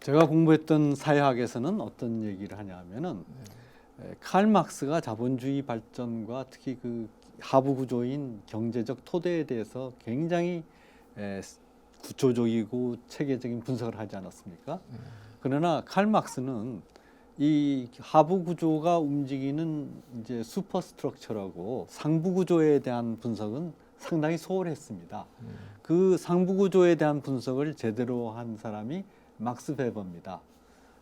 제가 공부했던 사회학에서는 어떤 얘기를 하냐면은 칼 막스가 자본주의 발전과 특히 그 하부 구조인 경제적 토대에 대해서 굉장히 구조적이고 체계적인 분석을 하지 않았습니까? 그러나 칼 막스는 이 하부 구조가 움직이는 이제 슈퍼 스트럭처라고 상부 구조에 대한 분석은 상당히 소홀했습니다. 그 상부 구조에 대한 분석을 제대로 한 사람이 막스 베버입니다.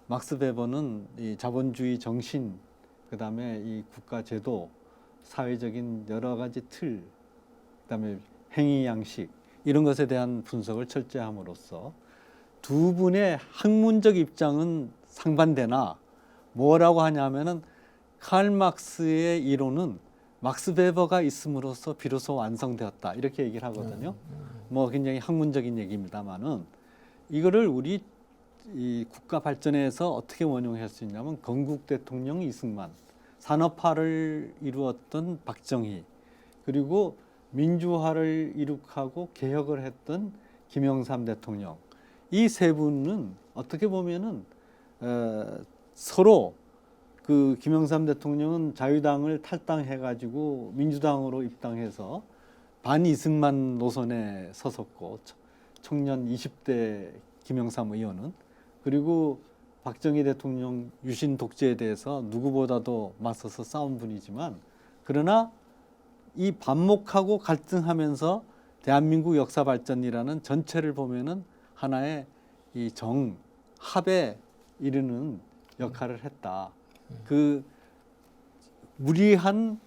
막스 베버는 이 자본주의 정신, 그다음에 이 국가 제도, 사회적인 여러 가지 틀, 그다음에 행위 양식 이런 것에 대한 분석을 철저함으로써 두 분의 학문적 입장은 상반되나 뭐라고 하냐면은 칼 막스의 이론은 막스 베버가 있음으로써 비로소 완성되었다 이렇게 얘기를 하거든요. 뭐 굉장히 학문적인 얘기입니다만은 이거를 우리 이 국가 발전에서 어떻게 원용할 수 있냐면 건국 대통령 이승만, 산업화를 이루었던 박정희, 그리고 민주화를 이룩하고 개혁을 했던 김영삼 대통령, 이 세 분은 어떻게 보면은 서로 그 김영삼 대통령은 자유당을 탈당해가지고 민주당으로 입당해서 반이승만 노선에 서섰고 청년 20대 김영삼 의원은, 그리고 박정희 대통령 유신 독재에 대해서 누구보다도 맞서서 싸운 분이지만, 그러나 이 반목하고 갈등하면서 대한민국 역사 발전이라는 전체를 보면은 하나의 이 합에 이르는 역할을 했다. 그 무리한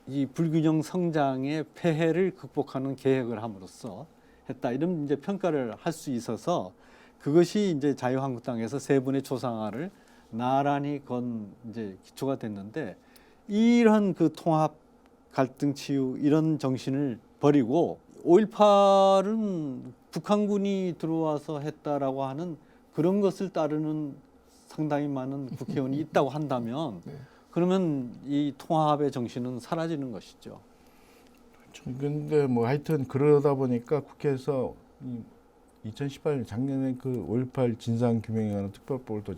이 불균형 성장의 폐해를 극복하는 계획을 함으로써 했다. 이런 이제 평가를 할 수 있어서 그것이 이제 자유한국당에서 세 분의 초상화를 나란히 건 이제 기초가 됐는데, 이런 그 통합, 갈등 치유 이런 정신을 버리고 5.18은 북한군이 들어와서 했다라고 하는 그런 것을 따르는 상당히 많은 국회의원이 있다고 한다면 그러면 이 통합의 정신은 사라지는 것이죠. 근데 뭐 하여튼 그러다 보니까 국회에서 2018년 작년에 그 5.18 진상규명위원회 특별법을 또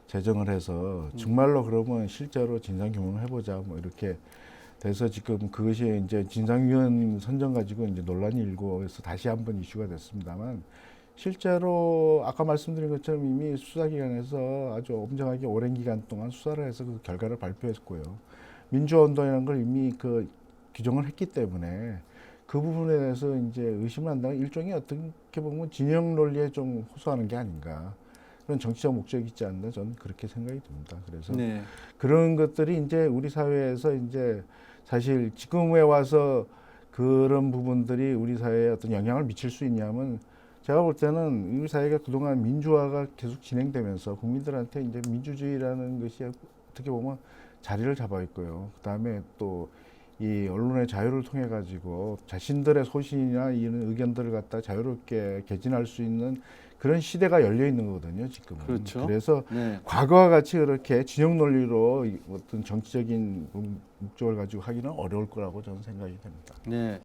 제정을 해서 정말로 그러면 실제로 진상규명을 해보자 뭐 이렇게 돼서 지금 그것이 이제 진상위원 선정 가지고 이제 논란이 일고 해서 다시 한번 이슈가 됐습니다만, 실제로 아까 말씀드린 것처럼 이미 수사기관에서 아주 엄정하게 오랜 기간 동안 수사를 해서 그 결과를 발표했고요. 민주화운동이라는 걸 이미 그 규정을 했기 때문에 그 부분에 대해서 이제 의심을 한다면 일종의 어떻게 보면 진영 논리에 좀 호소하는 게 아닌가, 그런 정치적 목적이 있지 않나 저는 그렇게 생각이 듭니다. 그래서 그런 것들이 이제 우리 사회에서 이제 사실 지금에 와서 그런 부분들이 우리 사회에 어떤 영향을 미칠 수 있냐면, 제가 볼 때는 우리 사회가 그동안 민주화가 계속 진행되면서 국민들한테 이제 민주주의라는 것이 어떻게 보면 자리를 잡아 있고요. 그다음에 또 이 언론의 자유를 통해 가지고 자신들의 소신이나 이런 의견들을 갖다 자유롭게 개진할 수 있는 그런 시대가 열려 있는 거거든요, 지금은. 그렇죠. 그래서 과거와 같이 그렇게 진영 논리로 어떤 정치적인 목적을 가지고 하기는 어려울 거라고 저는 생각이 됩니다. 네.